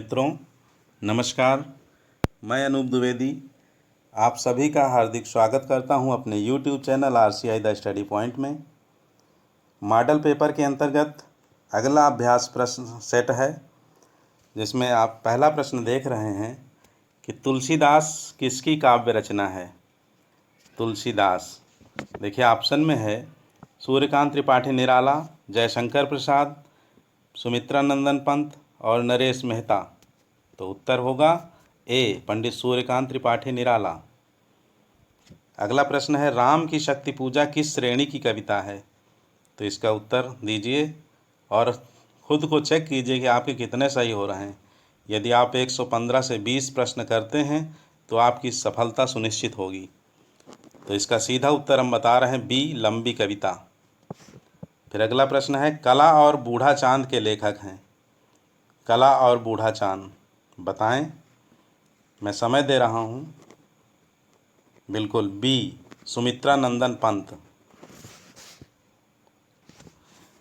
मित्रों, नमस्कार। मैं अनूप द्विवेदी आप सभी का हार्दिक स्वागत करता हूं अपने YouTube channel RCI the study point में। मॉडल पेपर के अंतर्गत अगला अभ्यास प्रश्न सेट है, जिसमें आप पहला प्रश्न देख रहे हैं कि तुलसीदास किसकी काव्य रचना है। तुलसीदास, देखिए ऑप्शन में है सूर्यकांत त्रिपाठी निराला, जयशंकर प्रसाद, सुमित्रा नंदन पंत और नरेश मेहता। तो उत्तर होगा ए, पंडित सूर्यकांत त्रिपाठी निराला। अगला प्रश्न है राम की शक्ति पूजा किस श्रेणी की कविता है। तो इसका उत्तर दीजिए और खुद को चेक कीजिए कि आपके कितने सही हो रहे हैं। यदि आप 115 से 20 प्रश्न करते हैं तो आपकी सफलता सुनिश्चित होगी। तो इसका सीधा उत्तर हम बता रहे हैं बी, लंबी कविता। फिर अगला प्रश्न है कला और बूढ़ा चांद के लेखक हैं। कला और बूढ़ा चांद बताएं, मैं समय दे रहा हूं। बिल्कुल बी, सुमित्रा नंदन पंत।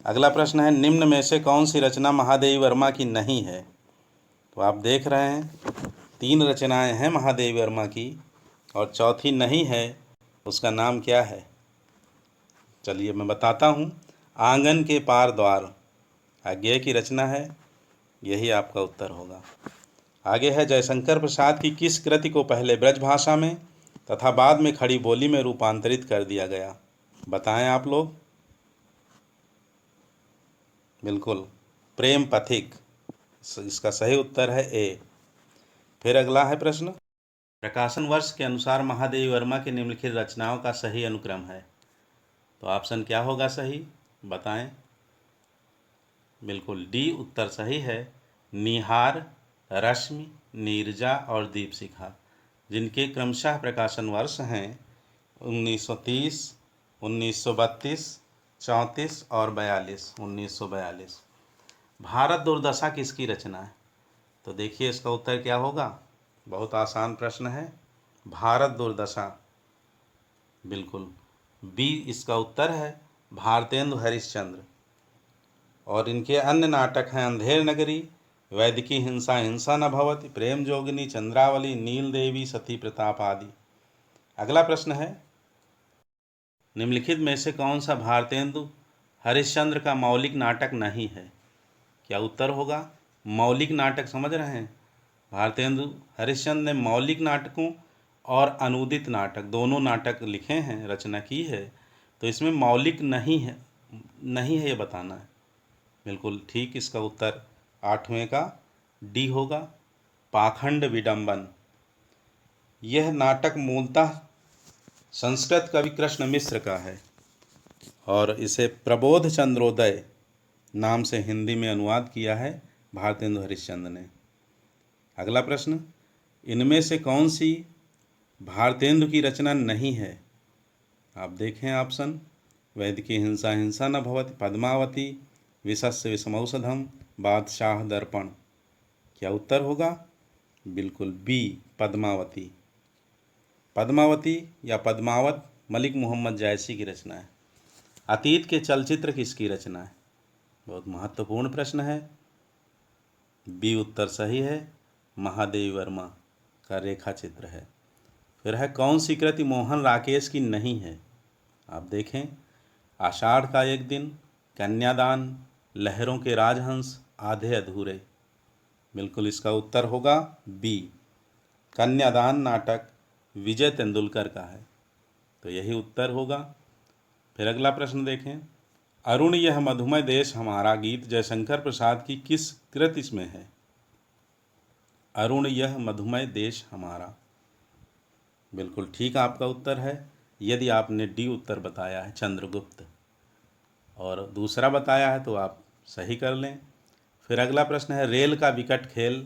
अगला प्रश्न है निम्न में से कौन सी रचना महादेवी वर्मा की नहीं है। तो आप देख रहे हैं 3 रचनाएं हैं महादेवी वर्मा की और चौथी नहीं है, उसका नाम क्या है। चलिए मैं बताता हूं, आंगन के पार द्वार अज्ञेय की रचना है, यही आपका उत्तर होगा। आगे है जयशंकर प्रसाद की किस कृति को पहले ब्रज भाषा में तथा बाद में खड़ी बोली में रूपांतरित कर दिया गया। बताएं आप लोग। बिल्कुल प्रेम पथिक, इसका सही उत्तर है ए। फिर अगला है प्रश्न प्रकाशन वर्ष के अनुसार महादेवी वर्मा की निम्नलिखित रचनाओं का सही अनुक्रम है। तो ऑप्शन क्या होगा सही, बताएं। बिल्कुल डी उत्तर सही है। निहार, रश्मि, नीरजा और दीपशिखा, जिनके क्रमशः प्रकाशन वर्ष हैं 1930, 1932, 34 और 42। 1942। भारत दुर्दशा किसकी रचना है। तो देखिए इसका उत्तर क्या होगा, बहुत आसान प्रश्न है। भारत दुर्दशा, बिल्कुल बी इसका उत्तर है, भारतेंदु हरिश्चंद्र। और इनके अन्य नाटक हैं अंधेर नगरी, वैदिकी हिंसा हिंसा न भवति, प्रेम जोगिनी, चंद्रावली, नील देवी, सती प्रताप आदि। अगला प्रश्न है निम्नलिखित में से कौन सा भारतेंदु हरिश्चंद्र का मौलिक नाटक नहीं है। क्या उत्तर होगा, मौलिक नाटक समझ रहे हैं। भारतेंदु हरिश्चंद्र ने मौलिक नाटकों और अनूदित नाटक दोनों नाटक लिखे हैं, रचना की है। तो इसमें मौलिक नहीं है, नहीं है ये बताना है। बिल्कुल ठीक, इसका उत्तर 8वें का डी होगा, पाखंड विडंबन। यह नाटक मूलतः संस्कृत कवि कृष्ण मिश्र का है और इसे प्रबोध चंद्रोदय नाम से हिंदी में अनुवाद किया है भारतेंदु हरिश्चंद्र ने। अगला प्रश्न इनमें से कौन सी भारतेंदु की रचना नहीं है। आप देखें ऑप्शन, वैदिकी हिंसा हिंसा न भवति, पद्मावती, विषस्य विषमौषधम, बादशाह दर्पण। क्या उत्तर होगा, बिल्कुल बी, पद्मावती। पद्मावती या पद्मावत मलिक मोहम्मद जायसी की रचना है। अतीत के चलचित्र किसकी रचना है। बहुत महत्वपूर्ण प्रश्न है। बी उत्तर सही है, महादेवी वर्मा का रेखा चित्र है। फिर है कौन सी कृति मोहन राकेश की नहीं है। आप देखें आषाढ़ का एक दिन, कन्यादान, लहरों के राजहंस, आधे अधूरे। बिल्कुल इसका उत्तर होगा बी, कन्यादान नाटक विजय तेंदुलकर का है, तो यही उत्तर होगा। फिर अगला प्रश्न देखें अरुण यह मधुमय देश हमारा गीत जयशंकर प्रसाद की किस कृति में है। अरुण यह मधुमय देश हमारा, बिल्कुल ठीक आपका उत्तर है, यदि आपने डी उत्तर बताया है चंद्रगुप्त और दूसरा बताया है तो आप सही कर लें। फिर अगला प्रश्न है रेल का विकट खेल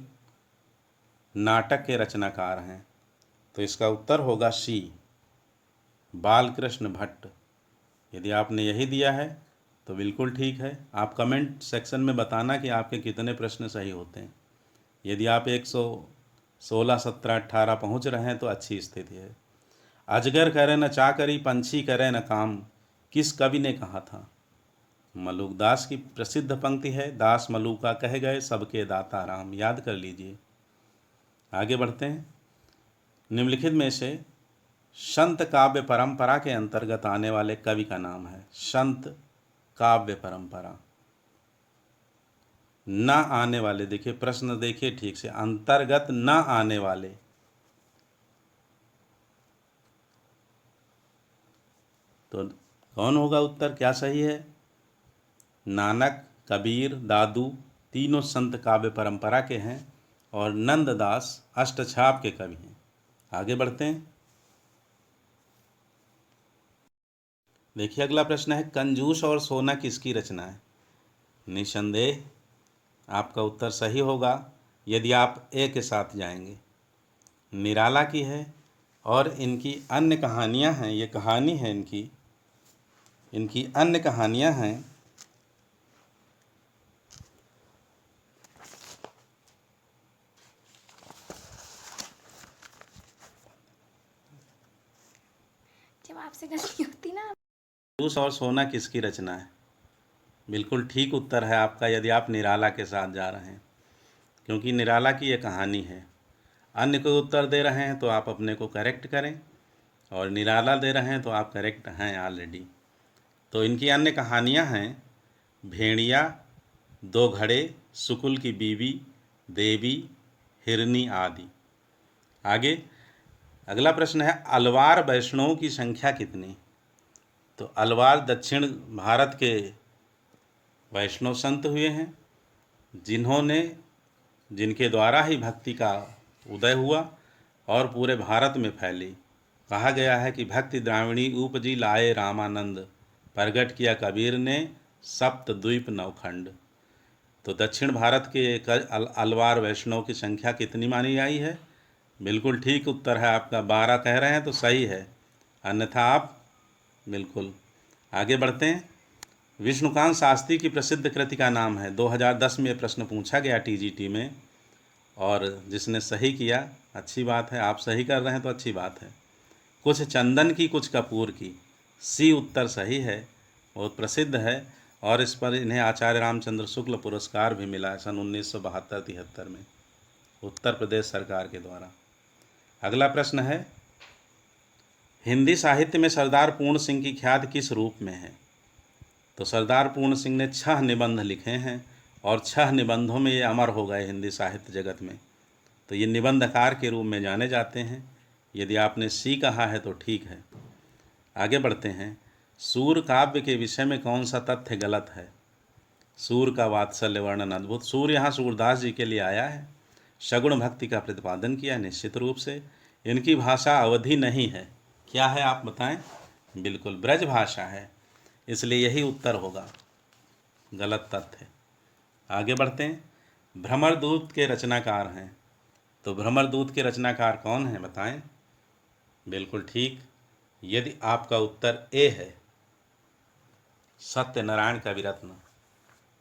नाटक के रचनाकार हैं। तो इसका उत्तर होगा सी, बालकृष्ण भट्ट। यदि आपने यही दिया है तो बिल्कुल ठीक है। आप कमेंट सेक्शन में बताना कि आपके कितने प्रश्न सही होते हैं। यदि आप 116, 17, 18 पहुँच रहे हैं तो अच्छी स्थिति है। अजगर करे न चाकरी, पंछी करे न काम, किस कवि ने कहा था। मलुकदास की प्रसिद्ध पंक्ति है, दास मलुका कह गए सबके दाता राम। याद कर लीजिए। आगे बढ़ते हैं। निम्नलिखित में से संत काव्य परंपरा के अंतर्गत आने वाले कवि का नाम है। संत काव्य परंपरा न आने वाले, देखिए प्रश्न देखिए ठीक से, अंतर्गत न आने वाले। तो कौन होगा उत्तर? क्या सही है? नानक, कबीर, दादू तीनों संत काव्य परंपरा के हैं और नंददास अष्टछाप के कवि हैं। आगे बढ़ते हैं। देखिए अगला प्रश्न है, कंजूस और सोना किसकी रचना है? निसंदेह आपका उत्तर सही होगा यदि आप ए के साथ जाएंगे। निराला की है और इनकी अन्य कहानियां हैं, ये कहानी है इनकी अन्य कहानियां हैं। जब आपसे गलती होती ना। कंजूस और सोना किसकी रचना है? बिल्कुल ठीक उत्तर है आपका यदि आप निराला के साथ जा रहे हैं, क्योंकि निराला की ये कहानी है। अन्य को उत्तर दे रहे हैं तो आप अपने को करेक्ट करें, और निराला दे रहे हैं तो आप करेक्ट हैं ऑलरेडी। तो इनकी अन्य कहानियां हैं भेड़िया, दो घड़े, सुकुल की बीवी, देवी, हिरनी आदि। आगे अगला प्रश्न है, अलवार वैष्णवों की संख्या कितनी? तो अलवार दक्षिण भारत के वैष्णव संत हुए हैं जिनके द्वारा ही भक्ति का उदय हुआ और पूरे भारत में फैली। कहा गया है कि भक्ति द्राविणी उपजी लाए रामानंद, प्रगट किया कबीर ने सप्त द्वीप नवखंड। तो दक्षिण भारत के अलवार वैष्णव की संख्या कितनी मानी आई है? बिल्कुल ठीक उत्तर है आपका, 12 कह रहे हैं तो सही है, अन्यथा आप बिल्कुल। आगे बढ़ते हैं। विष्णुकांत शास्त्री की प्रसिद्ध कृति का नाम है। 2010 में ये प्रश्न पूछा गया टीजीटी में, और जिसने सही किया अच्छी बात है, आप सही कर रहे हैं तो अच्छी बात है। कुछ चंदन की कुछ कपूर की, सी उत्तर सही है, बहुत प्रसिद्ध है, और इस पर इन्हें आचार्य रामचंद्र शुक्ल पुरस्कार भी मिला है सन 1972-73 में उत्तर प्रदेश सरकार के द्वारा। अगला प्रश्न है, हिंदी साहित्य में सरदार पूर्ण सिंह की ख्याति किस रूप में है? तो सरदार पूर्ण सिंह ने 6 निबंध लिखे हैं और 6 निबंधों में ये अमर हो गए हिंदी साहित्य जगत में। तो ये निबंधकार के रूप में जाने जाते हैं। यदि आपने सी कहा है तो ठीक है। आगे बढ़ते हैं। सूर काव्य के विषय में कौन सा तथ्य गलत है? सूर का वात्सल्य वर्णन अद्भुत। सूर यहाँ सूरदास जी के लिए आया है, सगुण भक्ति का प्रतिपादन किया निश्चित रूप से। इनकी भाषा अवधि नहीं है, क्या है आप बताएं? बिल्कुल ब्रज भाषा है, इसलिए यही उत्तर होगा, गलत तथ्य। आगे बढ़ते हैं। भ्रमरदूत के रचनाकार हैं, तो भ्रमरदूत के रचनाकार कौन हैं बताएं? बिल्कुल ठीक, यदि आपका उत्तर ए है, सत्यनारायण कविरत्न।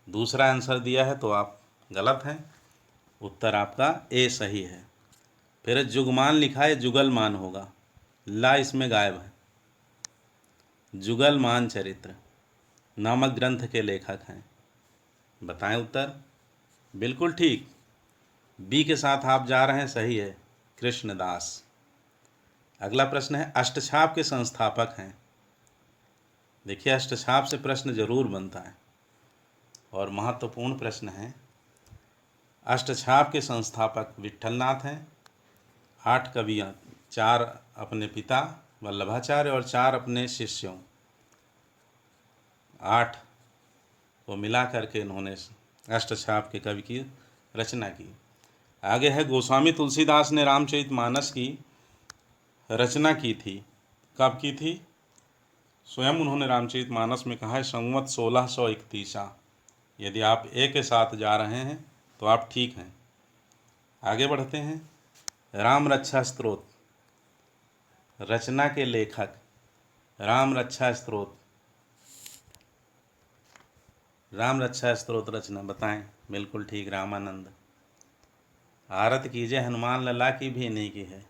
दूसरा आंसर दिया है तो आप गलत हैं, उत्तर आपका ए सही है। फिर जुगमान लिखा है, जुगलमान होगा, ला इसमें गायब है। जुगलमान चरित्र नामक ग्रंथ के लेखक हैं, बताएं उत्तर। बिल्कुल ठीक, बी के साथ आप जा रहे हैं, सही है, कृष्णदास। अगला प्रश्न है, अष्टछाप के संस्थापक हैं। देखिए अष्टछाप से प्रश्न जरूर बनता है और महत्वपूर्ण प्रश्न है। अष्टछाप के संस्थापक विट्ठलनाथ हैं। 8 कवियाँ, 4 अपने पिता वल्लभाचार्य और 4 अपने शिष्यों, 8 को मिला करके इन्होंने अष्टछाप के कवि की रचना की। आगे है, गोस्वामी तुलसीदास ने रामचरितमानस की रचना की थी, कब की थी? स्वयं उन्होंने रामचरितमानस में कहा है संवत 1631। यदि आप ए के साथ जा रहे हैं तो आप ठीक हैं। आगे बढ़ते हैं। राम रक्षा स्तोत्र रचना के लेखक, राम रक्षा स्तोत्र रचना बताएं। बिल्कुल ठीक, रामानंद। आरत कीजिए हनुमान लला की भी नहीं की है,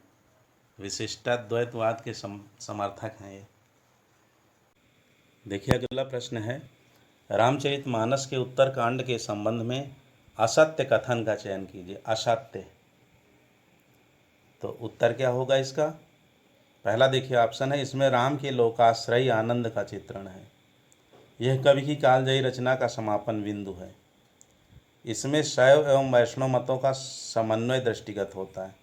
विशिष्टाद्वैतवाद के समर्थक हैं ये। देखिए अगला प्रश्न है, रामचरितमानस के उत्तरकांड के संबंध में असत्य कथन का चयन कीजिए। असत्य, तो उत्तर क्या होगा इसका? पहला देखिए ऑप्शन है, इसमें राम के लोकाश्रयी आनंद का चित्रण है। यह कवि की कालजयी रचना का समापन बिंदु है। इसमें शैव एवं वैष्णव मतों का समन्वय दृष्टिगत होता है।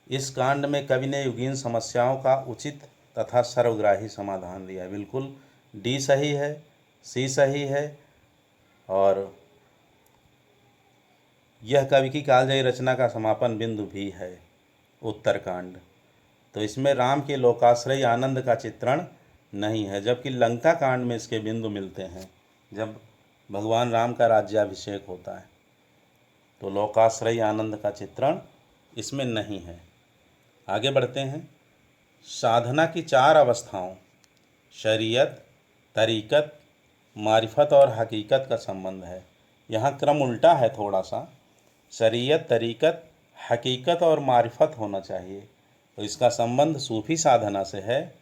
इस कांड में कवि ने युगीन समस्याओं का उचित तथा सर्वग्राही समाधान दिया है। बिल्कुल डी सही है, सी सही है, और यह कवि की कालजयी रचना का समापन बिंदु भी है उत्तरकांड। तो इसमें राम के लोकाश्रयी आनंद का चित्रण नहीं है, जबकि लंका कांड में इसके बिंदु मिलते हैं जब भगवान राम का राज्याभिषेक होता है। तो लोकाश्रयी आनंद का चित्रण इसमें नहीं है। आगे बढ़ते हैं। साधना की 4 अवस्थाओं शरीयत, तरीक़त, मारिफत और हकीकत का संबंध है। यहाँ क्रम उल्टा है थोड़ा सा। शरीयत, तरीक़त, हकीकत और मारिफत होना चाहिए। तो इसका संबंध सूफ़ी साधना से है,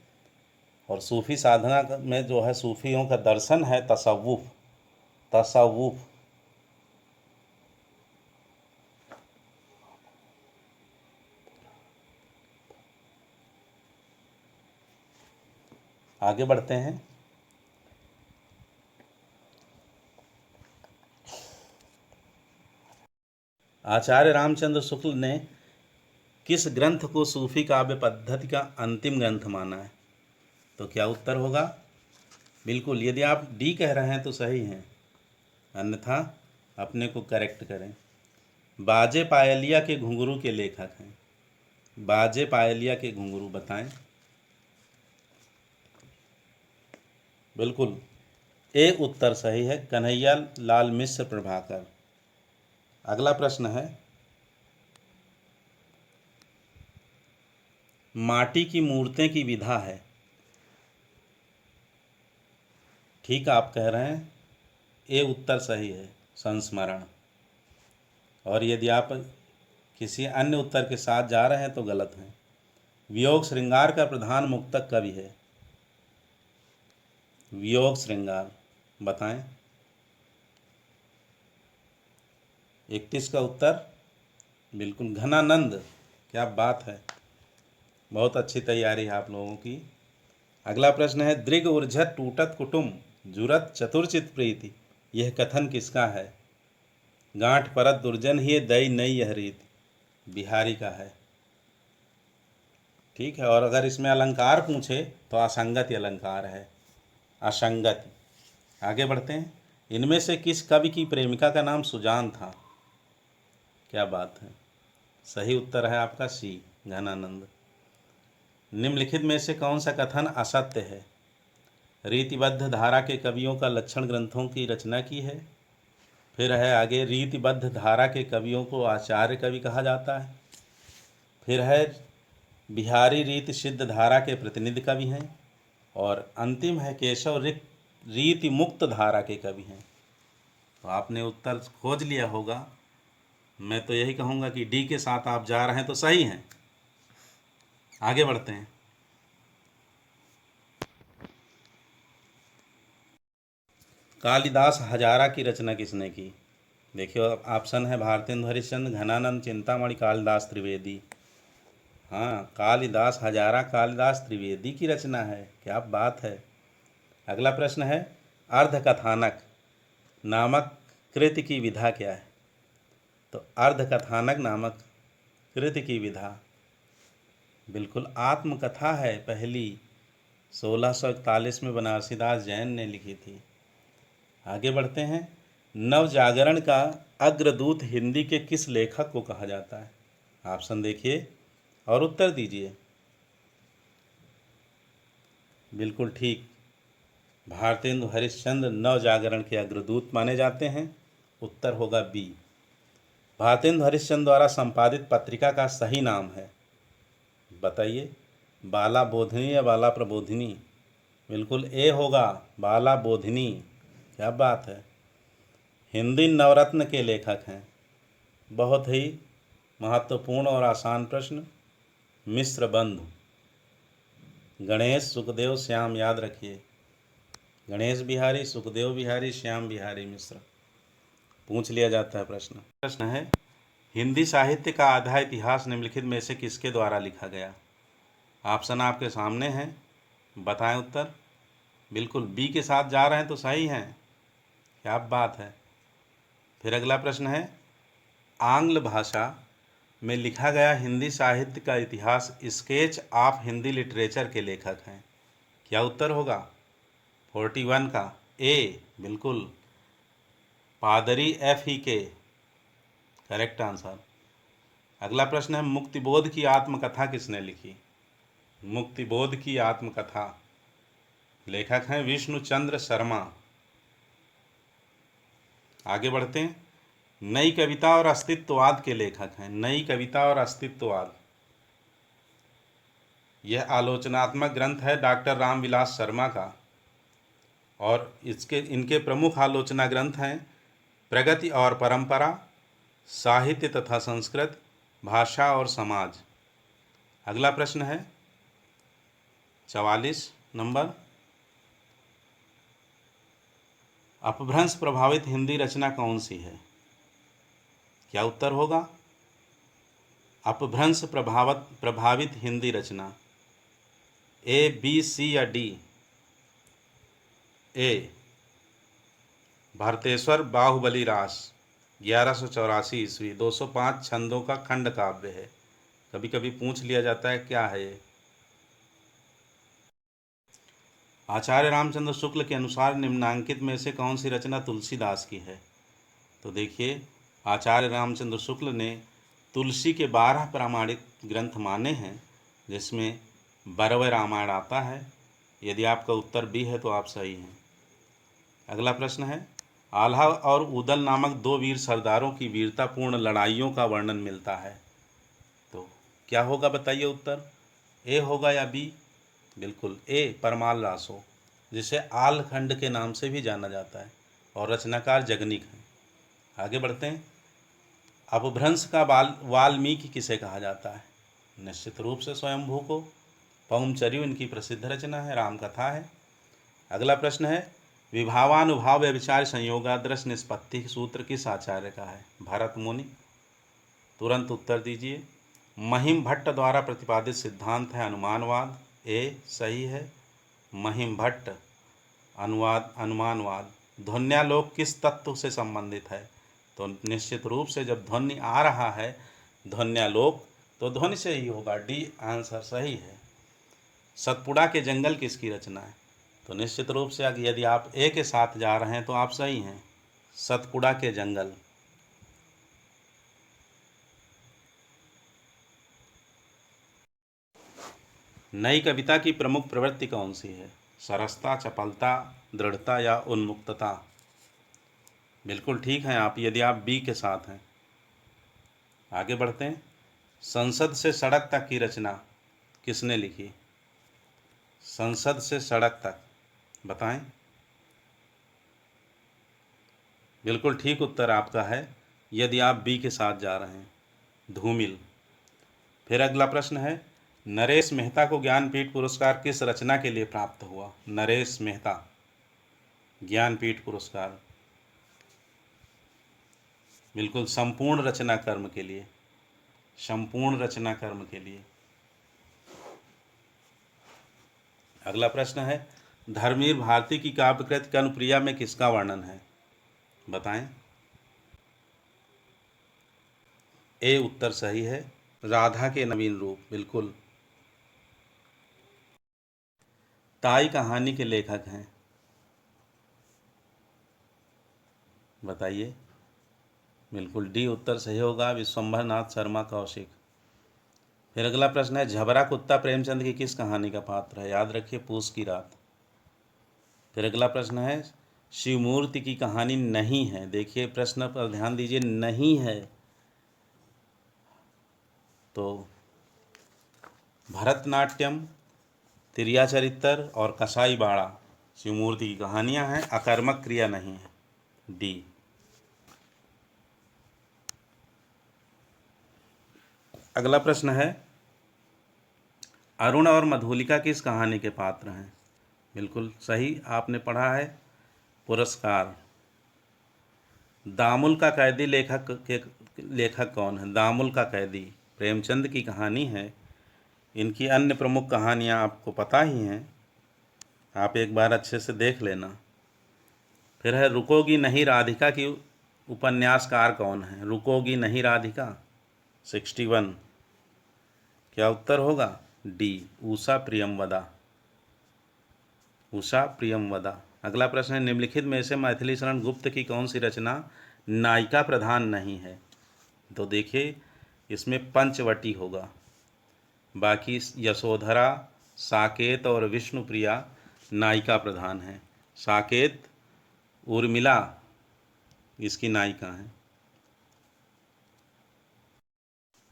और सूफ़ी साधना में जो है सूफ़ियों का दर्शन है तसव्वुफ़। तसव्वुफ़ आगे बढ़ते हैं। आचार्य रामचंद्र शुक्ल ने किस ग्रंथ को सूफी काव्य पद्धति का अंतिम ग्रंथ माना है? तो क्या उत्तर होगा? बिल्कुल, यदि आप डी कह रहे हैं तो सही हैं, अन्यथा अपने को करेक्ट करें। बाजे पायलिया के घुंघरू के लेखक हैं। बाजे पायलिया के घुंघरू बताएं। बिल्कुल ए उत्तर सही है, कन्हैया लाल मिश्र प्रभाकर। अगला प्रश्न है, माटी की मूर्तें की विधा है। ठीक आप कह रहे हैं, ए उत्तर सही है, संस्मरण। और यदि आप किसी अन्य उत्तर के साथ जा रहे हैं तो गलत हैं। वियोग श्रृंगार का प्रधान मुक्तक कवि है। वियोग श्रृंगार बताएं। 31 का उत्तर बिल्कुल घनानंद। क्या बात है, बहुत अच्छी तैयारी है आप लोगों की। अगला प्रश्न है, दृग उर्झत टूटत कुटुम जुरत चतुर्चित प्रीति, यह कथन किसका है? गांठ परत दुर्जन ही दई नई यह रीत, बिहारी का है। ठीक है, और अगर इसमें अलंकार पूछे तो असंगति अलंकार है, असंगति। आगे बढ़ते हैं। इनमें से किस कवि की प्रेमिका का नाम सुजान था? क्या बात है, सही उत्तर है आपका सी, घनानंद। निम्नलिखित में से कौन सा कथन असत्य है? रीतिबद्ध धारा के कवियों का लक्षण ग्रंथों की रचना की है। फिर है आगे, रीतिबद्ध धारा के कवियों को आचार्य कवि कहा जाता है। फिर है, बिहारी रीति सिद्ध धारा के प्रतिनिधि कवि हैं। और अंतिम है, केशव रीति मुक्त धारा के कवि हैं। तो आपने उत्तर खोज लिया होगा। मैं तो यही कहूँगा कि डी के साथ आप जा रहे हैं तो सही हैं। आगे बढ़ते हैं। कालिदास हजारा की रचना किसने की? देखिए ऑप्शन है, भारतेंदु हरिश्चंद्र, घनानंद, चिंतामणि, कालिदास त्रिवेदी। हाँ, कालिदास हजारा कालिदास त्रिवेदी की रचना है। क्या बात है। अगला प्रश्न है, अर्धकथानक नामक कृति की विधा क्या है? तो अर्धकथानक नामक कृति की विधा बिल्कुल आत्मकथा है। पहली 1641 में बनारसीदास जैन ने लिखी थी। आगे बढ़ते हैं। नवजागरण का अग्रदूत हिंदी के किस लेखक को कहा जाता है? ऑप्शन देखिए और उत्तर दीजिए। बिल्कुल ठीक, भारतेंदु हरिश्चंद्र नवजागरण के अग्रदूत माने जाते हैं। उत्तर होगा बी। भारतेंदु हरिश्चंद्र द्वारा संपादित पत्रिका का सही नाम है, बताइए। बाला बोधिनी या बाला प्रबोधिनी? बिल्कुल ए होगा, बाला बोधिनी। क्या बात है। हिंदी नवरत्न के लेखक हैं। बहुत ही महत्वपूर्ण और आसान प्रश्न, मिश्र बंधु, गणेश, सुखदेव, श्याम, याद रखिए। गणेश बिहारी, सुखदेव बिहारी, श्याम बिहारी मिश्र। पूछ लिया जाता है प्रश्न। प्रश्न है, हिंदी साहित्य का आधा इतिहास निम्नलिखित में से किसके द्वारा लिखा गया? ऑप्शन आपके सामने हैं, बताएं उत्तर। बिल्कुल बी के साथ जा रहे हैं तो सही हैं, क्या बात है। फिर अगला प्रश्न है, आंग्ल भाषा में लिखा गया हिंदी साहित्य का इतिहास स्केच ऑफ हिंदी लिटरेचर के लेखक हैं। क्या उत्तर होगा? 41 का ए, बिल्कुल पादरी एफ ही के, करेक्ट आंसर। अगला प्रश्न है, मुक्तिबोध की आत्मकथा किसने लिखी? मुक्तिबोध की आत्मकथा लेखक हैं विष्णुचंद्र शर्मा। आगे बढ़ते हैं, नई कविता और अस्तित्ववाद के लेखक हैं। नई कविता और अस्तित्ववाद, यह आलोचनात्मक ग्रंथ है डॉक्टर रामविलास शर्मा का, और इनके प्रमुख आलोचना ग्रंथ हैं प्रगति और परंपरा, साहित्य तथा संस्कृत, भाषा और समाज। अगला प्रश्न है 44 नंबर, अपभ्रंश प्रभावित हिंदी रचना कौन सी है? क्या उत्तर होगा? अपभ्रंश प्रभावित हिंदी रचना, ए, बी, सी या डी? ए, भारतेश्वर बाहुबली रास, 1184 ईस्वी, 205 छंदों का खंड काव्य है। कभी कभी पूछ लिया जाता है क्या है ये। आचार्य रामचंद्र शुक्ल के अनुसार निम्नांकित में से कौन सी रचना तुलसीदास की है? तो देखिए, आचार्य रामचंद्र शुक्ल ने तुलसी के 12 प्रामाणिक ग्रंथ माने हैं, जिसमें बरवे रामायण आता है। यदि आपका उत्तर बी है तो आप सही हैं। अगला प्रश्न है, आल्हा और उदल नामक 2 वीर सरदारों की वीरतापूर्ण लड़ाइयों का वर्णन मिलता है। तो क्या होगा बताइए उत्तर, ए होगा या बी? बिल्कुल ए, परमाल रासो, जिसे आल खंड के नाम से भी जाना जाता है, और रचनाकार जगनिक हैं। आगे बढ़ते हैं, अपभ्रंश का वाल्मीकि किसे कहा जाता है? निश्चित रूप से स्वयंभू को। पौमचर्यु इनकी प्रसिद्ध रचना है, रामकथा है। अगला प्रश्न है, विभावानुभाव व्यभिचार संयोगादर्श निष्पत्ति सूत्र किस आचार्य का है? भरत मुनि। तुरंत उत्तर दीजिए। महिम भट्ट द्वारा प्रतिपादित सिद्धांत है अनुमानवाद, ए सही है, महिम भट्ट। अनुमानवाद। ध्वन्यालोक किस तत्व से संबंधित है? तो निश्चित रूप से जब ध्वनि आ रहा है ध्वन्यालोक, तो ध्वनि से ही होगा, डी आंसर सही है। सतपुड़ा के जंगल किसकी रचना है? तो निश्चित रूप से यदि आप ए के साथ जा रहे हैं तो आप सही हैं, सतपुड़ा के जंगल। नई कविता की प्रमुख प्रवृत्ति कौन सी है? सरसता, चपलता, दृढ़ता या उन्मुक्तता? बिल्कुल ठीक हैं आप, यदि आप बी के साथ हैं। आगे बढ़ते हैं, संसद से सड़क तक की रचना किसने लिखी? संसद से सड़क तक, बताएं। बिल्कुल ठीक उत्तर आपका है, यदि आप बी के साथ जा रहे हैं, धूमिल। फिर अगला प्रश्न है, नरेश मेहता को ज्ञानपीठ पुरस्कार किस रचना के लिए प्राप्त हुआ? नरेश मेहता, ज्ञानपीठ पुरस्कार, बिल्कुल संपूर्ण रचना कर्म के लिए, संपूर्ण रचना कर्म के लिए। अगला प्रश्न है, धर्मवीर भारती की काव्यकृत कनुप्रिया में किसका वर्णन है? बताएं। ए उत्तर सही है, राधा के नवीन रूप, बिल्कुल। ताई कहानी के लेखक हैं, बताइए। बिल्कुल डी उत्तर सही होगा, विश्वंभर नाथ शर्मा कौशिक। फिर अगला प्रश्न है, झबरा कुत्ता प्रेमचंद की किस कहानी का पात्र है? याद रखिए, पूस की रात। फिर अगला प्रश्न है, शिवमूर्ति की कहानी नहीं है। देखिए प्रश्न पर ध्यान दीजिए, नहीं है। तो भरतनाट्यम, तिरियाचरित्र और कसाई बाड़ा शिवमूर्ति की कहानियां हैं, अकर्मक क्रिया नहीं है, डी। अगला प्रश्न है, अरुण और मधुलिका किस कहानी के पात्र हैं? बिल्कुल सही आपने पढ़ा है। पुरस्कार। दामुल का कैदी लेखक कौन है? दामुल का कैदी प्रेमचंद की कहानी है। इनकी अन्य प्रमुख कहानियाँ आपको पता ही हैं, आप एक बार अच्छे से देख लेना। फिर है रुकोगी नहीं राधिका की उपन्यासकार कौन है? रुकोगी नहीं राधिका 61। क्या उत्तर होगा? डी, उषा प्रियमवदा। उषा प्रियमवदा। अगला प्रश्न है, निम्नलिखित में से मैथिली शरण गुप्त की कौन सी रचना नायिका प्रधान नहीं है? तो देखिए इसमें पंचवटी होगा, बाकी यशोधरा, साकेत और विष्णुप्रिया नायिका प्रधान हैं। साकेत, उर्मिला इसकी नायिका हैं।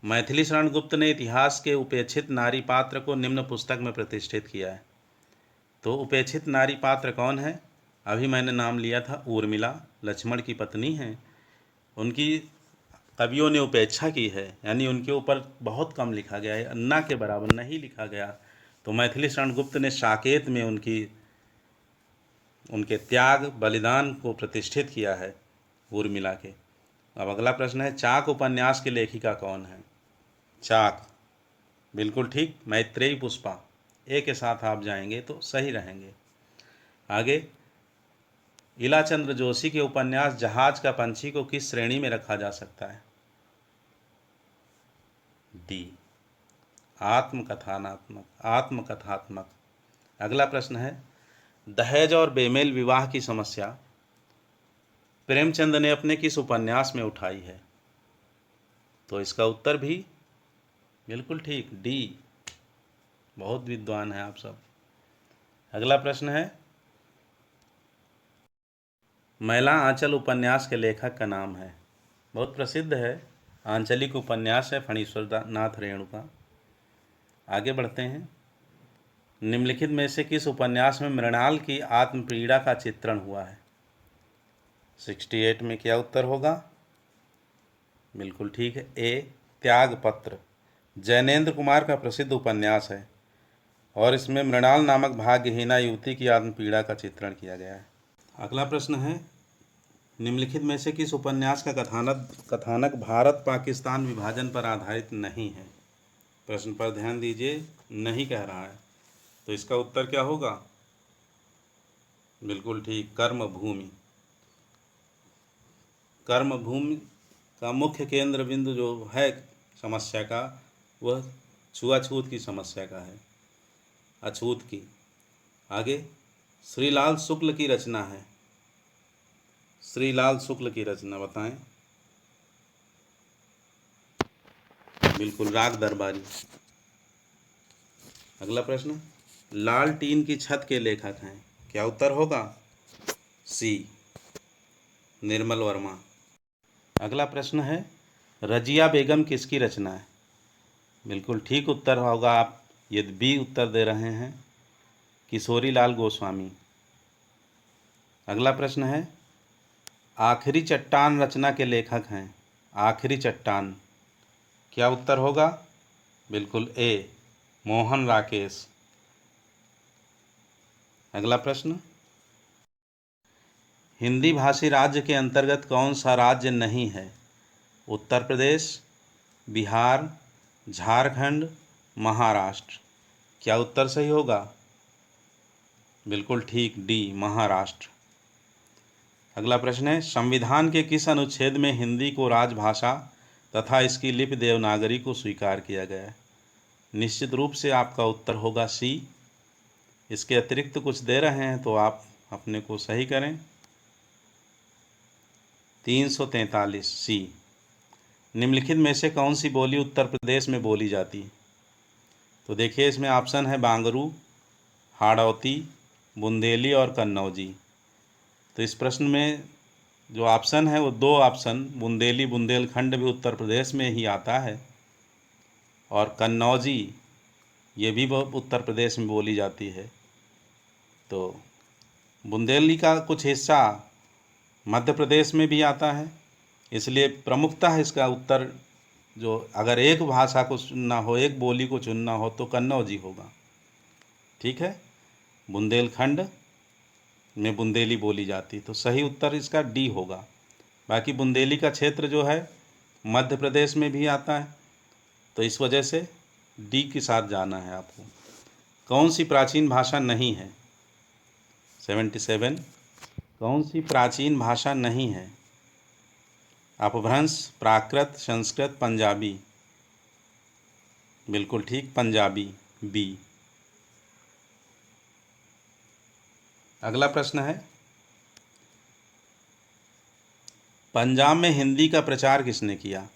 मैथिली शरण गुप्त ने इतिहास के उपेक्षित नारी पात्र को निम्न पुस्तक में प्रतिष्ठित किया है। तो उपेक्षित नारी पात्र कौन है? अभी मैंने नाम लिया था, उर्मिला लक्ष्मण की पत्नी हैं। उनकी कवियों ने उपेक्षा की है, यानी उनके ऊपर बहुत कम लिखा गया है, अन्ना के बराबर नहीं लिखा गया। तो मैथिली शरण गुप्त ने साकेत में उनके त्याग बलिदान को प्रतिष्ठित किया है, उर्मिला के। अब अगला प्रश्न है, चाक उपन्यास की लेखिका कौन है? चाक, बिल्कुल ठीक, मैत्रेयी पुष्पा। ए के साथ आप जाएंगे तो सही रहेंगे। आगे, इलाचंद्र जोशी के उपन्यास जहाज का पंछी को किस श्रेणी में रखा जा सकता है? डी, आत्मकथात्मक। अगला प्रश्न है, दहेज और बेमेल विवाह की समस्या प्रेमचंद ने अपने किस उपन्यास में उठाई है? तो इसका उत्तर भी बिल्कुल ठीक, डी। बहुत विद्वान हैं आप सब। अगला प्रश्न है, मैला आंचल उपन्यास के लेखक का नाम है? बहुत प्रसिद्ध है, आंचलिक उपन्यास है फणीश्वर नाथ रेणु का। आगे बढ़ते हैं, निम्नलिखित में से किस उपन्यास में मृणाल की आत्मपीड़ा का चित्रण हुआ है? 68 में क्या उत्तर होगा? बिल्कुल ठीक है, ए, त्यागपत्र। जैनेन्द्र कुमार का प्रसिद्ध उपन्यास है और इसमें मृणाल नामक भाग्यहीना युवती की आत्मपीड़ा का चित्रण किया गया है। अगला प्रश्न है, निम्नलिखित में से किस उपन्यास का कथानक भारत पाकिस्तान विभाजन पर आधारित नहीं है? प्रश्न पर ध्यान दीजिए, नहीं कह रहा है, तो इसका उत्तर क्या होगा? बिल्कुल ठीक, कर्मभूमि। कर्मभूमि का मुख्य केंद्र बिंदु जो है समस्या का, वह छुआछूत की समस्या का है, अछूत की। आगे, श्रीलाल शुक्ल की रचना है। श्रीलाल शुक्ल की रचना बताएं। बिल्कुल, राग दरबारी। अगला प्रश्न, लाल टीन की छत के लेखक हैं? क्या उत्तर होगा? सी, निर्मल वर्मा। अगला प्रश्न है, रजिया बेगम किसकी रचना है? बिल्कुल ठीक उत्तर होगा, आप यदि बी उत्तर दे रहे हैं, किशोरी लाल गोस्वामी। अगला प्रश्न है, आखिरी चट्टान रचना के लेखक हैं? आखिरी चट्टान, क्या उत्तर होगा? बिल्कुल ए, मोहन राकेश। अगला प्रश्न, हिंदी भाषी राज्य के अंतर्गत कौन सा राज्य नहीं है? उत्तर प्रदेश, बिहार, झारखंड, महाराष्ट्र। क्या उत्तर सही होगा? बिल्कुल ठीक, डी, महाराष्ट्र। अगला प्रश्न है, संविधान के किस अनुच्छेद में हिंदी को राजभाषा तथा इसकी लिपि देवनागरी को स्वीकार किया गया है? निश्चित रूप से आपका उत्तर होगा सी। इसके अतिरिक्त कुछ दे रहे हैं तो आप अपने को सही करें। 343 सी। निम्नलिखित में से कौन सी बोली उत्तर प्रदेश में बोली जाती है? तो देखिए इसमें ऑप्शन है बांगरू, हाड़ौती, बुंदेली और कन्नौजी। तो इस प्रश्न में जो ऑप्शन है वो दो ऑप्शन, बुंदेली बुंदेलखंड भी उत्तर प्रदेश में ही आता है, और कन्नौजी ये भी उत्तर प्रदेश में बोली जाती है। तो बुंदेली का कुछ हिस्सा मध्य प्रदेश में भी आता है, इसलिए प्रमुखतः इसका उत्तर, जो अगर एक भाषा को चुनना हो, एक बोली को चुनना हो, तो कन्नौजी होगा। ठीक है, बुंदेलखंड में बुंदेली बोली जाती। तो सही उत्तर इसका डी होगा। बाकी बुंदेली का क्षेत्र जो है मध्य प्रदेश में भी आता है, तो इस वजह से डी के साथ जाना है आपको। कौन सी प्राचीन भाषा नहीं है? 77। कौन सी प्राचीन भाषा नहीं है? अपभ्रंश, प्राकृत, संस्कृत, पंजाबी। बिल्कुल ठीक, पंजाबी, बी। अगला प्रश्न है, पंजाब में हिंदी का प्रचार किसने किया?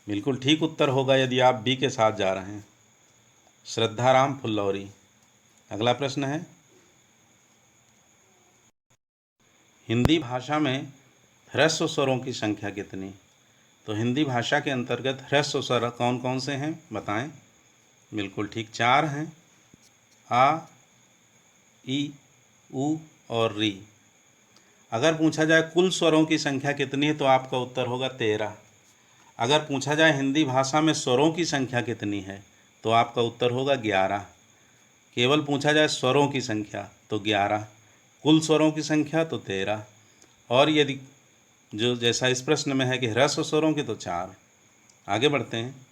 बिल्कुल ठीक उत्तर होगा यदि आप बी के साथ जा रहे हैं, श्रद्धाराम फुल्लौरी। अगला प्रश्न है, हिंदी भाषा में ह्रस्व स्वरों की संख्या कितनी? तो हिंदी भाषा के अंतर्गत ह्रस्व स्वर कौन कौन से हैं बताएं? बिल्कुल ठीक, 4 हैं, आ, ई, उ और री। अगर पूछा जाए कुल स्वरों की संख्या कितनी है तो आपका उत्तर होगा 13। अगर पूछा जाए हिंदी भाषा में स्वरों की संख्या कितनी है तो आपका उत्तर होगा 11। केवल पूछा जाए स्वरों की संख्या तो 11, कुल स्वरों की संख्या तो 13, और यदि जो जैसा इस प्रश्न में है कि ह्रस्व स्वरों की तो 4। आगे बढ़ते हैं,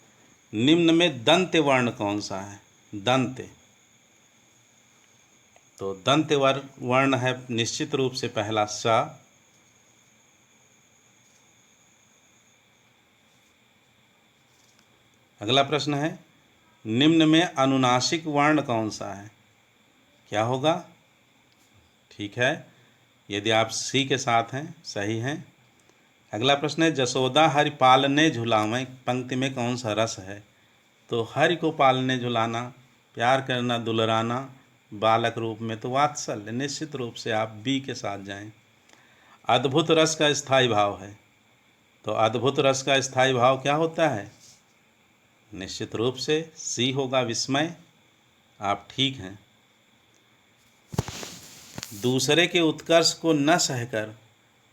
निम्न में दंत्य वर्ण कौन सा है? दंत्य, तो दंत्य वर्ण है निश्चित रूप से पहला स। अगला प्रश्न है, निम्न में अनुनासिक वर्ण कौन सा है? क्या होगा? ठीक है, यदि आप सी के साथ हैं सही हैं। अगला प्रश्न है, जसोदा हरि पालने झुलावें पंक्ति में कौन सा रस है? तो हरि को पालने झुलाना, प्यार करना, दुलराना बालक रूप में तो वात्सल्य। निश्चित रूप से आप बी के साथ जाएं। अद्भुत रस का स्थायी भाव है, तो अद्भुत रस का स्थायी भाव क्या होता है? निश्चित रूप से सी होगा, विस्मय। आप ठीक हैं। दूसरे के उत्कर्ष को न सहकर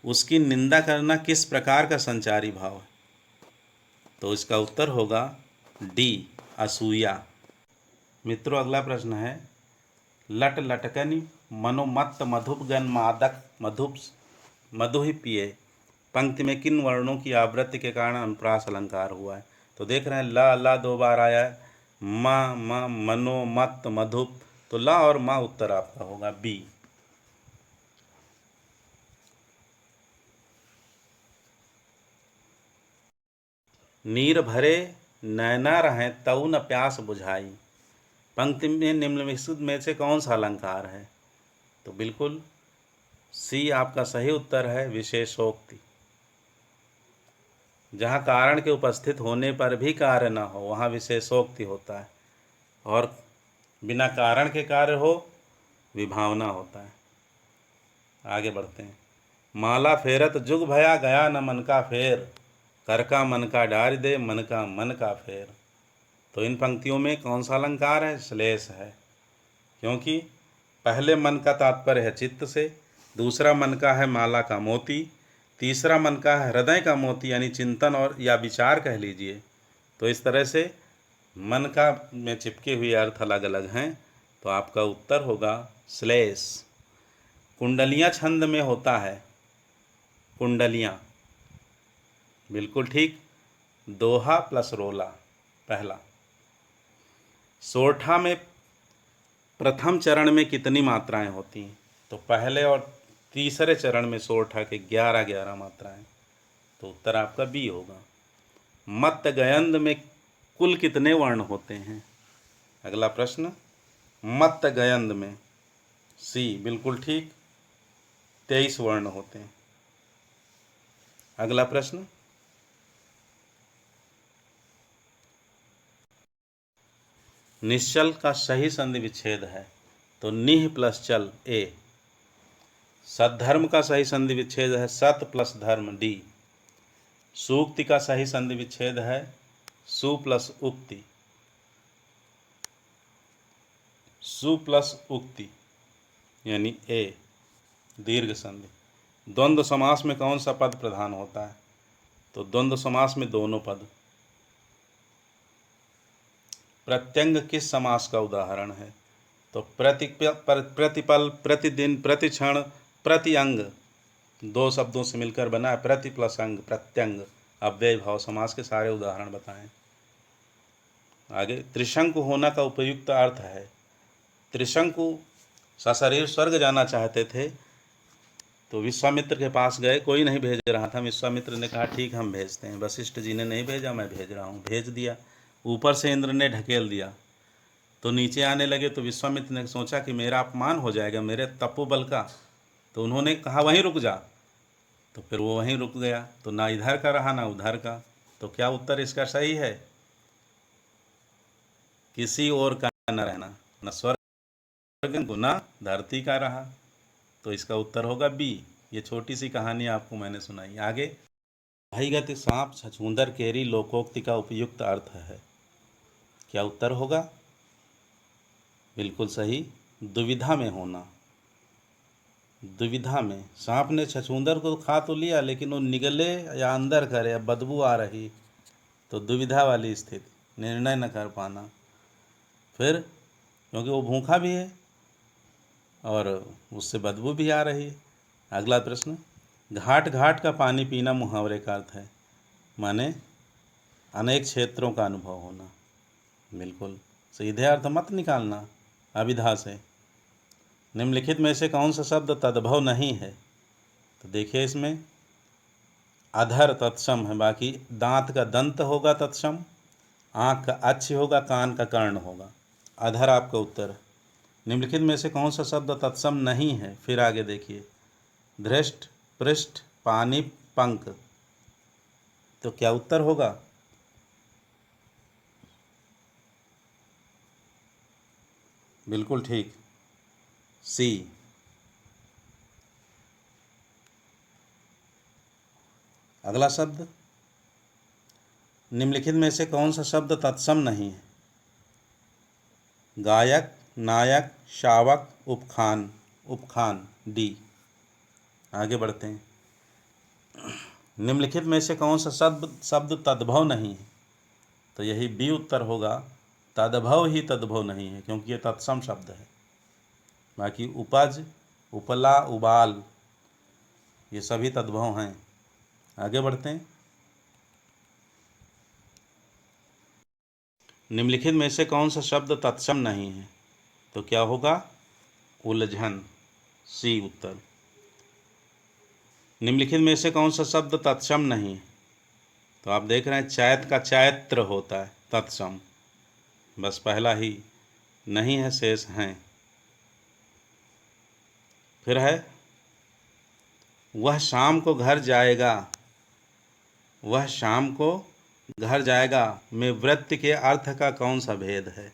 उसकी निंदा करना किस प्रकार का संचारी भाव है? तो इसका उत्तर होगा डी, असूया। मित्रों, अगला प्रश्न है, लट लटकनि मनोमत्त मधुपगन मादक मधुप मधु ही पिए पंक्ति में किन वर्णों की आवृत्ति के कारण अनुप्रास अलंकार हुआ है? तो देख रहे हैं ला 2 बार आया है, म मनो मत मधुप, तो ला और मा उत्तर आपका होगा बी। नीर भरे नैना रहें तऊ न प्यास बुझाई पंक्ति में निम्नलिखित में से कौन सा अलंकार है? तो बिल्कुल सी आपका सही उत्तर है, विशेषोक्ति। जहाँ कारण के उपस्थित होने पर भी कार्य न हो वहाँ विशेषोक्ति होता है, और बिना कारण के कार्य हो विभावना होता है। आगे बढ़ते हैं, माला फेरत जुग भया गया न मन का फेर, कर का मन का डार दे मन का मन का फेर। तो इन पंक्तियों में कौन सा अलंकार है? श्लेष है, क्योंकि पहले मन का तात्पर्य है चित्त से, दूसरा मन का है माला का मोती, तीसरा मन का है हृदय का मोती यानी चिंतन और या विचार कह लीजिए। तो इस तरह से मन का में चिपके हुए अर्थ अलग अलग हैं, तो आपका उत्तर होगा श्लेष। कुंडलियाँ छंद में होता है, कुंडलियाँ, बिल्कुल ठीक, दोहा प्लस रोला पहला। सोरठा में प्रथम चरण में कितनी मात्राएं होती हैं? तो पहले और तीसरे चरण में सोरठा के 11 मात्राएं, तो उत्तर आपका बी होगा। मत गयंद में कुल कितने वर्ण होते हैं? अगला प्रश्न, मत गयंद में सी, बिल्कुल ठीक, 23 वर्ण होते हैं। अगला प्रश्न, निश्चल का सही संधि विच्छेद है? तो निह प्लस चल ए। सद्धर्म का सही संधि विच्छेद है सत प्लस धर्म डी। सूक्ति का सही संधि विच्छेद है सु प्लस उक्ति, सु प्लस उक्ति यानी ए, दीर्घ संधि। द्वंद्व समास में कौन सा पद प्रधान होता है? तो द्वंद्व समास में दोनों पद। प्रत्यंग किस समास का उदाहरण है? तो प्रतिपल, प्रतिदिन, प्रतिक्षण, प्रति अंग, दो शब्दों से मिलकर बना है प्रति प्लस अंग, प्रत्यंग। अव्यय भाव समास के सारे उदाहरण बताएं। आगे, त्रिशंकु होना का उपयुक्त अर्थ है। त्रिशंकु सशरीर स्वर्ग जाना चाहते थे, तो विश्वामित्र के पास गए, कोई नहीं भेज रहा था। विश्वामित्र ने कहा ठीक हम भेजते हैं। वशिष्ठ जी ने नहीं भेजा, मैं भेज रहा हूँ। भेज दिया। ऊपर से इंद्र ने ढकेल दिया, तो नीचे आने लगे। तो विश्वामित्र ने सोचा कि मेरा अपमान हो जाएगा मेरे तपोबल का, तो उन्होंने कहा वहीं रुक जा। तो फिर वो वहीं रुक गया। तो ना इधर का रहा ना उधर का। तो क्या उत्तर इसका सही है? किसी और का न रहना, न स्वर्ग को न धरती का रहा। तो इसका उत्तर होगा बी। ये छोटी सी कहानी आपको मैंने सुनाई। आगे, भाईगति सांप छछूंदर केरी लोकोक्ति का उपयुक्त अर्थ है। क्या उत्तर होगा? बिल्कुल सही, दुविधा में होना। दुविधा में, सांप ने छछूंदर को खा तो लिया, लेकिन वो निगले या अंदर करे, या बदबू आ रही, तो दुविधा वाली स्थिति, निर्णय न कर पाना। फिर क्योंकि वो भूखा भी है और उससे बदबू भी आ रही है। अगला प्रश्न, घाट घाट का पानी पीना मुहावरे का अर्थ है। माने अनेक क्षेत्रों का अनुभव होना। बिल्कुल सीधे अर्थ मत निकालना अभिधा से। निम्नलिखित में से कौन सा शब्द तद्भव नहीं है? तो देखिए, इसमें अधर तत्सम है, बाकी दांत का दंत होगा तत्सम, आँख का अच्छ होगा, कान का कर्ण होगा। अधर आपका उत्तर। निम्नलिखित में से कौन सा शब्द तत्सम नहीं है? फिर आगे देखिए, धृष्ट, पृष्ठ, पानी, पंख। तो क्या उत्तर होगा? बिल्कुल ठीक, सी। अगला शब्द, निम्नलिखित में से कौन सा शब्द तत्सम नहीं है? गायक, नायक, शावक, उपखान। उपखान, डी। आगे बढ़ते हैं। निम्नलिखित में से कौन सा शब्द तद्भव नहीं है? तो यही बी उत्तर होगा, तद्भव ही तद्भव नहीं है, क्योंकि ये तत्सम शब्द है। बाकी उपज, उपला, उबाल, ये सभी तद्भव हैं। आगे बढ़ते हैं। निम्नलिखित में से कौन सा शब्द तत्सम नहीं है? तो क्या होगा? उलझन, सी उत्तर। निम्नलिखित में से कौन सा शब्द तत्सम नहीं है? तो आप देख रहे हैं चैत का चैत्र होता है तत्सम, बस पहला ही नहीं है, शेष हैं। फिर है, वह शाम को घर जाएगा। वह शाम को घर जाएगा में वृत्ति के अर्थ का कौन सा भेद है?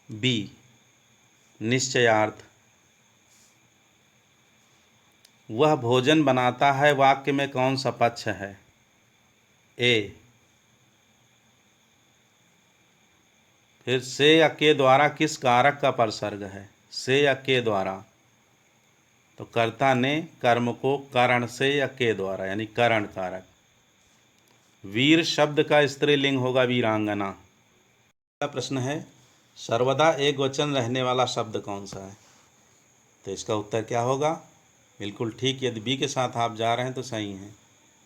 बी, निश्चयार्थ। वह भोजन बनाता है वाक्य में कौन सा पक्ष है? ए। फिर से या के द्वारा किस कारक का प्रसर्ग है? से या के द्वारा। तो कर्ता ने कर्म को करण से या के द्वारा, यानी करण कारक। वीर शब्द का स्त्रीलिंग होगा वीरांगना। अगला प्रश्न है, सर्वदा एक वचन रहने वाला शब्द कौन सा है? तो इसका उत्तर क्या होगा? बिल्कुल ठीक, यदि बी के साथ आप जा रहे हैं तो सही है।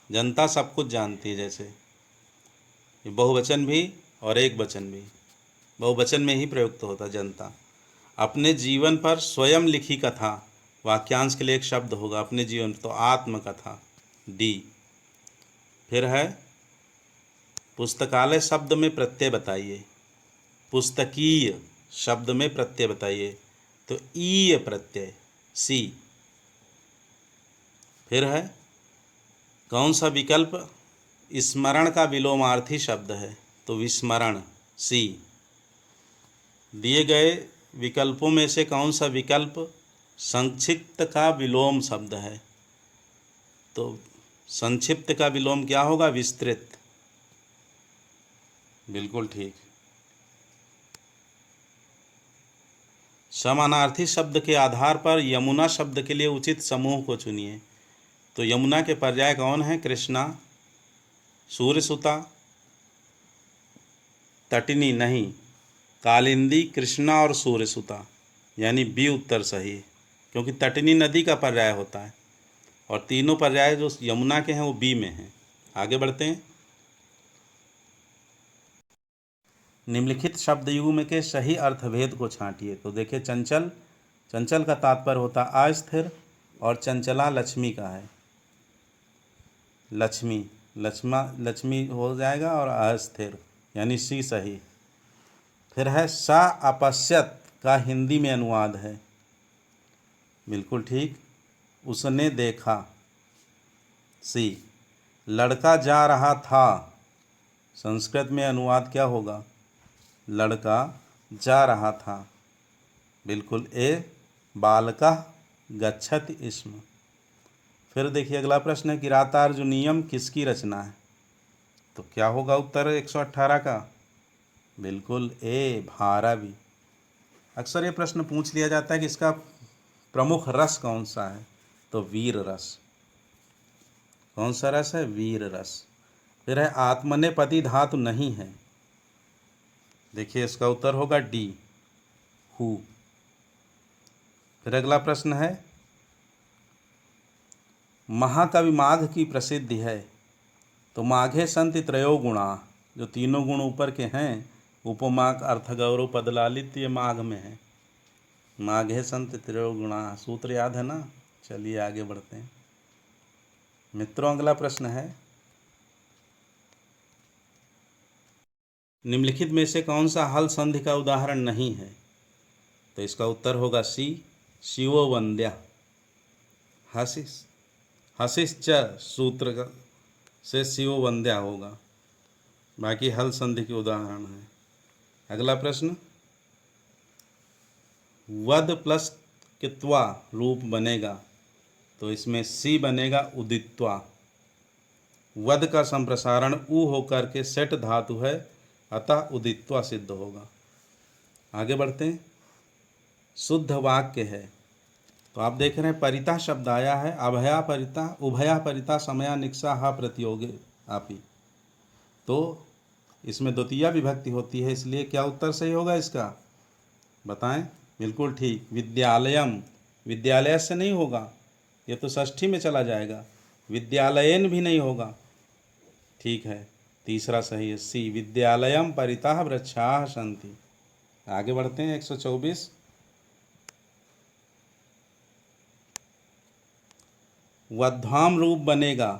जनता सब कुछ जानती है, जैसे ये बहुवचन भी और एक वचन भी, बहुवचन में ही प्रयुक्त होता जनता। अपने जीवन पर स्वयं लिखी कथा, वाक्यांश के लिए एक शब्द होगा अपने जीवन, तो आत्मकथा, डी। फिर है, पुस्तकालय शब्द में प्रत्यय बताइए। पुस्तकीय शब्द में प्रत्यय बताइए, तो ईय प्रत्यय, सी। फिर है, कौन सा विकल्प स्मरण का विलोमार्थी शब्द है? तो विस्मरण, सी। दिए गए विकल्पों में से कौन सा विकल्प संक्षिप्त का विलोम शब्द है? तो संक्षिप्त का विलोम क्या होगा? विस्तृत, बिल्कुल ठीक। समानार्थी शब्द के आधार पर यमुना शब्द के लिए उचित समूह को चुनिए। तो यमुना के पर्याय कौन है? कृष्णा, सूर्यसुता, तटिनी नहीं, कालिंदी, कृष्णा और सूर्यसुता, यानी बी उत्तर सही है, क्योंकि तटिनी नदी का पर्याय होता है और तीनों पर्याय जो यमुना के हैं वो बी में हैं। आगे बढ़ते हैं। निम्नलिखित शब्द युग्म के सही अर्थभेद को छांटिए। तो देखिए, चंचल, चंचल का तात्पर्य होता है अस्थिर, और चंचला लक्ष्मी का है। लक्ष्मी, लक्ष्मी हो जाएगा और अस्थिर, यानी सी सही। फिर है सा अपश्यत का हिंदी में अनुवाद है, बिल्कुल ठीक, उसने देखा, सी। लड़का जा रहा था, संस्कृत में अनुवाद क्या होगा? लड़का जा रहा था, बिल्कुल ए। बालकः गच्छति स्म। फिर देखिए अगला प्रश्न है, किरातार्जुनीयम किसकी रचना है? तो क्या होगा उत्तर 118 का? बिल्कुल ए, भारवी। अक्सर ये प्रश्न पूछ लिया जाता है कि इसका प्रमुख रस कौन सा है? तो वीर रस। कौन सा रस है? वीर रस। फिर है आत्मनेपदी धातु नहीं है, देखिए इसका उत्तर होगा डी, हु। फिर अगला प्रश्न है, महाकवि माघ की प्रसिद्धि है, तो माघे संति त्रयो गुणा, जो तीनों गुण ऊपर के हैं, उपमा, अर्थ, गौरव, पदलालित्य, ये माघ में है। माघे संति त्रयो गुणा, सूत्र याद है ना? चलिए आगे बढ़ते हैं मित्रों। अगला प्रश्न है, निम्नलिखित में से कौन सा हल संधि का उदाहरण नहीं है? तो इसका उत्तर होगा सी, शिवो वंद्या। हसिश्च सूत्र से शिवो वंद्या होगा, बाकी हल संधि के उदाहरण है। अगला प्रश्न, वद प्लस कित्वा रूप बनेगा, तो इसमें सी बनेगा उदित्वा। वद का संप्रसारण उ होकर के सेट धातु है, अतः उदित्वा सिद्ध होगा। आगे बढ़ते हैं। शुद्ध वाक्य है, तो आप देख रहे हैं परिता शब्द आया है, अभया परिता, उभया परिता, समया निक्षा हा प्रतियोगी आपी। तो इसमें द्वितीया विभक्ति होती है, इसलिए क्या उत्तर सही होगा इसका? बताएं। बिल्कुल ठीक, विद्यालयम। विद्यालय से नहीं होगा, ये तो षष्ठी में चला जाएगा। विद्यालयन भी नहीं होगा, ठीक है, तीसरा सही है सी, विद्यालयम परितः वृक्षाः सन्ति। आगे बढ़ते हैं 124। वध्वाम रूप बनेगा,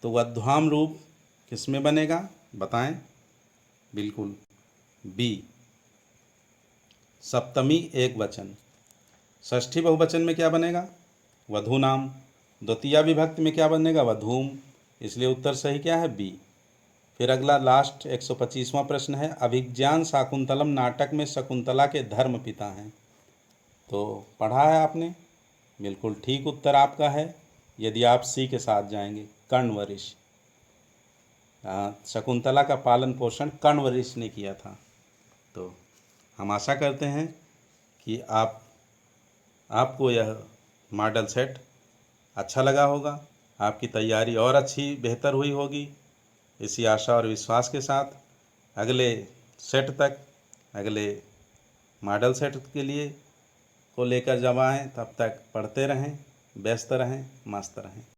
तो वध्वाम रूप किस में बनेगा बताएं? बिल्कुल बी, सप्तमी एक वचन। षष्ठी बहुवचन में क्या बनेगा? वधूनाम। द्वितीया विभक्ति में क्या बनेगा? वधूम। इसलिए उत्तर सही क्या है? बी। फिर अगला लास्ट 125वां प्रश्न है, अभिज्ञान शाकुंतलम नाटक में शकुंतला के धर्म पिता हैं, तो पढ़ा है आपने? बिल्कुल ठीक उत्तर आपका है, यदि आप सी के साथ जाएंगे, कर्णवरिश। शकुंतला का पालन पोषण कर्णवरिश ने किया था। तो हम आशा करते हैं कि आपको यह मॉडल सेट अच्छा लगा होगा, आपकी तैयारी और अच्छी बेहतर हुई होगी। इसी आशा और विश्वास के साथ अगले सेट तक, अगले मॉडल सेट के लिए को लेकर जब आएँ, तब तक पढ़ते रहें, व्यस्त रहें, मस्त रहें।